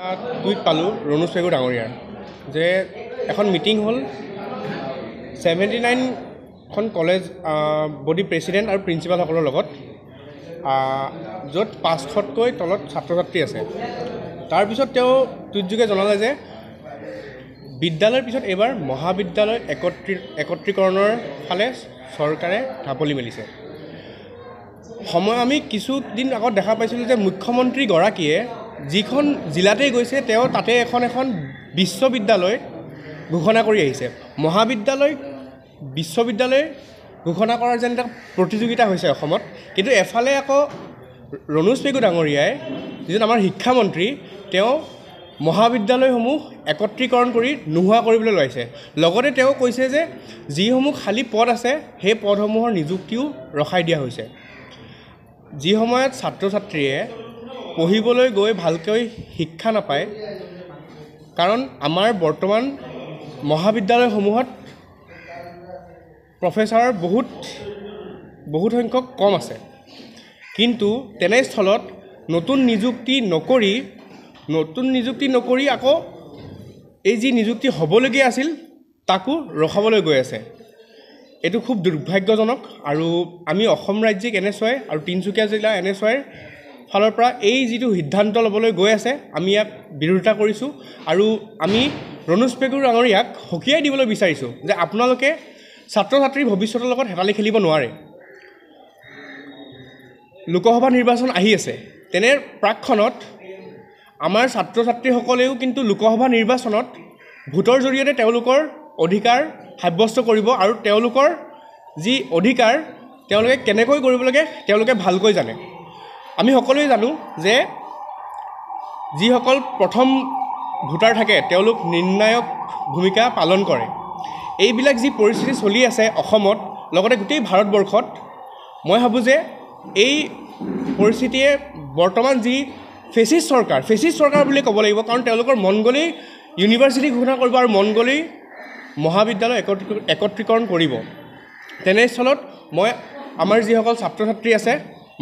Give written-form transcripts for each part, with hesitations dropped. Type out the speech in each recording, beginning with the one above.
Tweet পালোঁ ৰণোজ পেগু ডাঙৰীয়াৰ যে এখন মিটিং হ'ল 79খন কলেজ বডি প্ৰেচিডেণ্ট আৰু প্ৰিন্সিপালসকলৰ লগত, য'ত 500তকৈ তলত ছাত্ৰ ছাত্ৰী আছে। তাৰপিছত তেওঁ টুইটযোগে জনালে যে বিদ্যালয়ৰ পিছত এইবাৰ মহাবিদ্যালয় একত্ৰীকৰণৰ ফালে চৰকাৰে ঢাপলি মেলিছে। আমি কিছুদিন আগত দেখা পাইছিলোঁ যে মুখ্যমন্ত্ৰীগৰাকীয়ে যিখন জিলাতেই গৈছে তেওঁ তাতে এখন বিশ্ববিদ্যালয় ঘোষণা কৰি আহিছে। মহাবিদ্যালয় বিশ্ববিদ্যালয় ঘোষণা কৰাৰ যেন এটা প্ৰতিযোগিতা হৈছে অসমত, কিন্তু এফালে আকৌ ৰণোজ পেগু ডাঙৰীয়াই যিজন আমাৰ শিক্ষামন্ত্ৰী তেওঁ মহাবিদ্যালয়সমূহ একত্ৰীকৰণ কৰি নোহোৱা কৰিবলৈ লৈছে। লগতে তেওঁ কৈছে যে যিসমূহ খালী পদ আছে সেই পদসমূহৰ নিযুক্তিও ৰখাই দিয়া হৈছে। যি সময়ত ছাত্ৰ ছাত্ৰীয়ে পঢ়িবলৈ গৈ ভালকৈ শিক্ষা নাপায়, কাৰণ আমাৰ বৰ্তমান মহাবিদ্যালয়সমূহত প্ৰফেচাৰ বহুত সংখ্যক কম আছে, কিন্তু তেনেস্থলত নতুন নিযুক্তি নকৰি আকৌ এই যি নিযুক্তি হ'বলগীয়া আছিল তাকো ৰখাবলৈ গৈ আছে। এইটো খুব দুৰ্ভাগ্যজনক আৰু আমি অসম ৰাজ্যিক NSY আৰু তিনিচুকীয়া জিলা NSYৰ ফালৰ পৰা এই যিটো সিদ্ধান্ত ল'বলৈ গৈ আছে আমি ইয়াক বিৰোধিতা কৰিছোঁ আৰু আমি ৰণোজ পেগু ডাঙৰীয়াক সকীয়াই দিবলৈ বিচাৰিছোঁ যে আপোনালোকে ছাত্ৰ ছাত্ৰীৰ ভৱিষ্যতৰ লগত হেতালি খেলিব নোৱাৰে। লোকসভা নিৰ্বাচন আহি আছে, তেনে প্ৰাকক্ষণত আমাৰ ছাত্ৰ ছাত্ৰীসকলেও কিন্তু লোকসভা নিৰ্বাচনত ভোটৰ জৰিয়তে তেওঁলোকৰ অধিকাৰ সাব্যস্ত কৰিব আৰু তেওঁলোকৰ যি অধিকাৰ তেওঁলোকে কেনেকৈ কৰিব লাগে তেওঁলোকে ভালকৈ জানে। আমি সকলোৱে জানো যে যিসকল প্ৰথম ভোটাৰ থাকে তেওঁলোক নিৰ্ণায়ক ভূমিকা পালন কৰে। এইবিলাক যি পৰিস্থিতি চলি আছে অসমত লগতে গোটেই ভাৰতবৰ্ষত, মই ভাবোঁ যে এই পৰিস্থিতিয়ে বৰ্তমান যি ফেচিষ্ট চৰকাৰ বুলি ক'ব লাগিব, কাৰণ তেওঁলোকৰ মন গ'লেই ইউনিভাৰ্চিটি ঘোষণা কৰিব আৰু মন গ'লেই মহাবিদ্যালয় একত্ৰীকৰণ কৰিব। তেনেস্থলত মই আমাৰ যিসকল ছাত্ৰ ছাত্ৰী আছে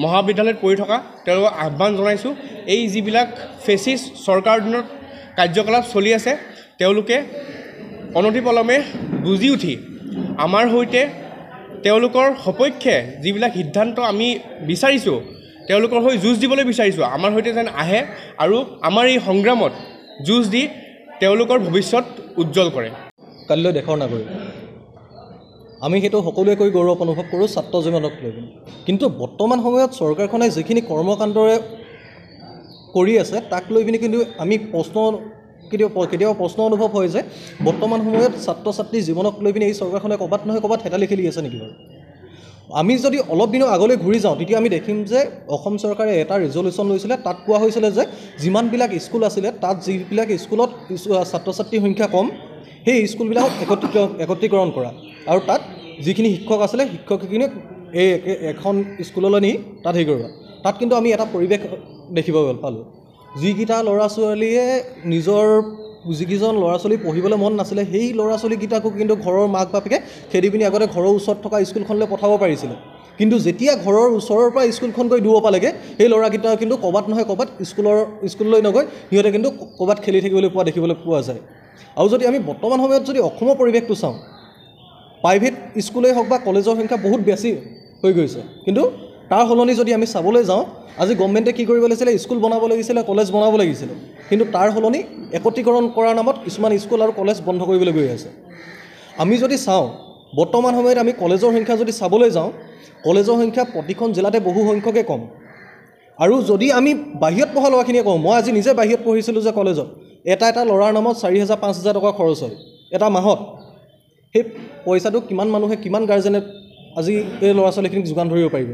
মহাবিদ্যালয়ত পঢ়ি থকা তেওঁলোকক আহ্বান জনাইছোঁ, এই যিবিলাক ফেচিষ্ট চৰকাৰৰ দিনত কাৰ্যকলাপ চলি আছে তেওঁলোকে অনতিপলমে বুজি উঠি আমাৰ সৈতে তেওঁলোকৰ সপক্ষে যিবিলাক সিদ্ধান্ত আমি বিচাৰিছোঁ তেওঁলোকৰ হৈ যুঁজ দিবলৈ বিচাৰিছোঁ, আমাৰ সৈতে যেন আহে আৰু আমাৰ এই সংগ্ৰামত যুঁজ দি তেওঁলোকৰ ভৱিষ্যত উজ্জ্বল কৰে। কালিলৈ দেশৰ নাগৰিক আমি সেইটো সকলোৱে কৈ গৌৰৱ অনুভৱ কৰোঁ ছাত্ৰ জীৱনক লৈ। কিন্তু বৰ্তমান সময়ত চৰকাৰখনে যিখিনি কৰ্মকাণ্ডৰে কৰি আছে তাক লৈ পিনি কিন্তু আমি কেতিয়াবা প্ৰশ্ন অনুভৱ হয় যে বৰ্তমান সময়ত ছাত্ৰ ছাত্ৰীৰ জীৱনক লৈ পিনি এই চৰকাৰখনে ক'ৰবাত নহয় ক'ৰবাত হেতালি খেলি আছে নেকি বাৰু। আমি যদি অলপ দিনৰ আগলৈ ঘূৰি যাওঁ তেতিয়া আমি দেখিম যে অসম চৰকাৰে এটা ৰিজলিউশ্যন লৈছিলে, তাত কোৱা হৈছিলে যে যিমানবিলাক স্কুল আছিলে তাত যিবিলাক স্কুলত ছাত্ৰ ছাত্ৰীৰ সংখ্যা কম সেই স্কুলবিলাকক একত্ৰীকৰণ কৰা আৰু তাত যিখিনি শিক্ষক আছিলে শিক্ষকখিনিক এই এখন স্কুললৈ নি তাত হেৰি কৰোৱা। তাত কিন্তু আমি এটা পৰিৱেশ দেখিব পালোঁ, যিকেইটা ল'ৰা ছোৱালীয়ে যিকেইজন ল'ৰা ছোৱালী পঢ়িবলৈ মন নাছিলে সেই ল'ৰা ছোৱালীকেইটাকো কিন্তু ঘৰৰ মাক বাপেকে খেদি পিনি আগতে ঘৰৰ ওচৰত থকা স্কুলখনলৈ পঠাব পাৰিছিলে, কিন্তু যেতিয়া ঘৰৰ ওচৰৰ পৰা স্কুলখন গৈ দূৰ পালেগৈ সেই ল'ৰাকেইটা কিন্তু ক'ৰবাত নহয় ক'ৰবাত স্কুললৈ নগৈ সিহঁতে কিন্তু ক'ৰবাত খেলি থাকিবলৈ দেখিবলৈ পোৱা যায়। আৰু যদি আমি বৰ্তমান সময়ত যদি অসমৰ পৰিৱেশটো চাওঁ, প্ৰাইভেট স্কুলেই হওক বা কলেজৰ সংখ্যা বহুত বেছি হৈ গৈছে, কিন্তু তাৰ সলনি যদি আমি চাবলৈ যাওঁ আজি গভৰ্ণমেণ্টে কি কৰিব লাগিছিলে, স্কুল বনাব লাগিছিলে, কলেজ বনাব লাগিছিলে, কিন্তু তাৰ সলনি একত্ৰীকৰণ কৰাৰ নামত কিছুমান স্কুল আৰু কলেজ বন্ধ কৰিবলৈ গৈ আছে। আমি যদি চাওঁ বৰ্তমান সময়ত আমি কলেজৰ সংখ্যা যদি চাবলৈ যাওঁ, কলেজৰ সংখ্যা প্ৰতিখন জিলাতে বহু সংখ্যকে কম। আৰু যদি আমি বাহিৰত পঢ়া ল'ৰাখিনিয়ে কওঁ, মই আজি নিজে বাহিৰত পঢ়িছিলোঁ যে কলেজত এটা ল'ৰাৰ নামত 4,000-5,000 টকা খৰচ হয় এটা মাহত। সেই পইচাটো কিমান মানুহে কিমান গাৰ্জেনে আজি এই ল'ৰা ছোৱালীখিনিক যোগান ধৰিব পাৰিব।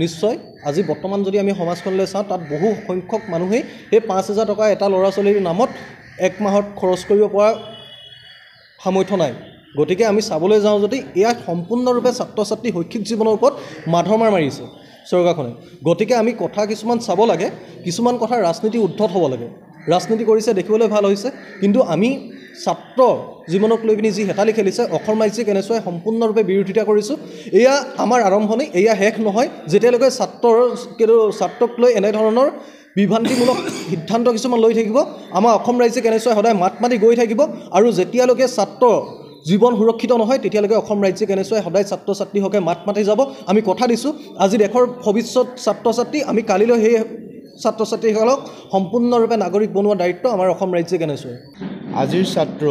নিশ্চয় আজি বৰ্তমান যদি আমি সমাজখনলৈ চাওঁ তাত বহু সংখ্যক মানুহেই সেই 5,000 টকা এটা ল'ৰা ছোৱালীৰ নামত এক মাহত খৰচ কৰিব পৰা সামৰ্থ্য নাই। গতিকে আমি চাবলৈ যাওঁ যদি ইয়াক সম্পূৰ্ণৰূপে ছাত্ৰ ছাত্ৰী শৈক্ষিক জীৱনৰ ওপৰত মাধমাৰ মাৰিছে চৰকাৰখনে। গতিকে আমি কথা কিছুমান চাব লাগে, কিছুমান কথা ৰাজনীতি উদ্ধত হ'ব লাগে। ৰাজনীতি কৰিছে দেখিবলৈ ভাল হৈছে, কিন্তু আমি ছাত্ৰ জীৱনক লৈ পিনি যি হেতালি খেলিছে অসম ৰাজ্যিক NSY সম্পূৰ্ণৰূপে বিৰোধিতা কৰিছোঁ। এয়া আমাৰ আৰম্ভণি, এয়া শেষ নহয়। যেতিয়ালৈকে ছাত্ৰক লৈ এনেধৰণৰ বিভ্ৰান্তিমূলক সিদ্ধান্ত কিছুমান লৈ থাকিব আমাৰ অসম ৰাজ্যিক এনএছই সদায় মাত মাতি গৈ থাকিব আৰু যেতিয়ালৈকে ছাত্ৰ জীৱন সুৰক্ষিত নহয় তেতিয়ালৈকে অসম ৰাজ্যিক এনএছই সদায় ছাত্ৰ ছাত্ৰীসকলে মাত মাতি যাব আমি কথা দিছোঁ আজি দেশৰ ভৱিষ্যত ছাত্ৰ ছাত্ৰী আমি কালিলৈ সেই ছাত্ৰ ছাত্ৰীসকলক সম্পূৰ্ণৰূপে নাগৰিক বনোৱাৰ দায়িত্ব আমাৰ অসম ৰাজ্যিক এনএছই আজিৰ ছাত্ৰ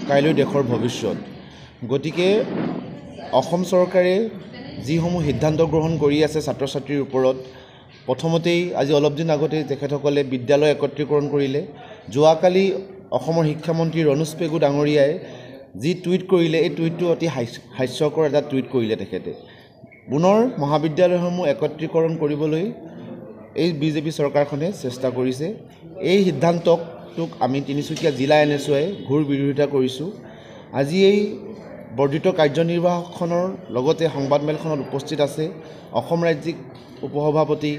কাইলৈ দেশৰ ভৱিষ্যত গতিকে অসম চৰকাৰে যিসমূহ সিদ্ধান্ত গ্ৰহণ কৰি আছে ছাত্ৰ ছাত্ৰীৰ ওপৰত প্ৰথমতেই আজি অলপ দিন আগতে তেখেতসকলে বিদ্যালয় একত্ৰীকৰণ কৰিলে যোৱাকালি অসমৰ শিক্ষামন্ত্ৰী ৰণোজ পেগু ডাঙৰীয়াই যি টুইট কৰিলে এই টুইটটো অতি হাস্যকৰ এটা টুইট কৰিলে তেখেতে পুনৰ মহাবিদ্যালয়সমূহ একত্ৰীকৰণ কৰিবলৈ এই বিজেপি চৰকাৰখনে চেষ্টা কৰিছে এই সিদ্ধান্তক আমি তিনিচুকীয়া জিলা এনএছই ঘোৰ বিৰোধিতা কৰিছোঁ আজি এই বৰ্ধিত কাৰ্যনিৰ্বাহকখনৰ লগতে সংবাদমেলখনত উপস্থিত আছে অসম ৰাজ্যিক উপসভাপতি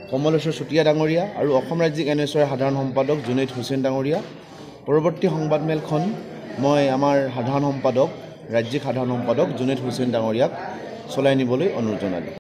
কমলেশ্বৰ চুতীয়া ডাঙৰীয়া আৰু অসম ৰাজ্যিক এনএছইৰ সাধাৰণ সম্পাদক জুনেইদ হুছেইন ডাঙৰীয়া পৰৱৰ্তী সংবাদমেলখন মই আমাৰ ৰাজ্যিক সাধাৰণ সম্পাদক জুনেইদ হুছেইন ডাঙৰীয়াক চলাই নিবলৈ অনুৰোধ জনালোঁ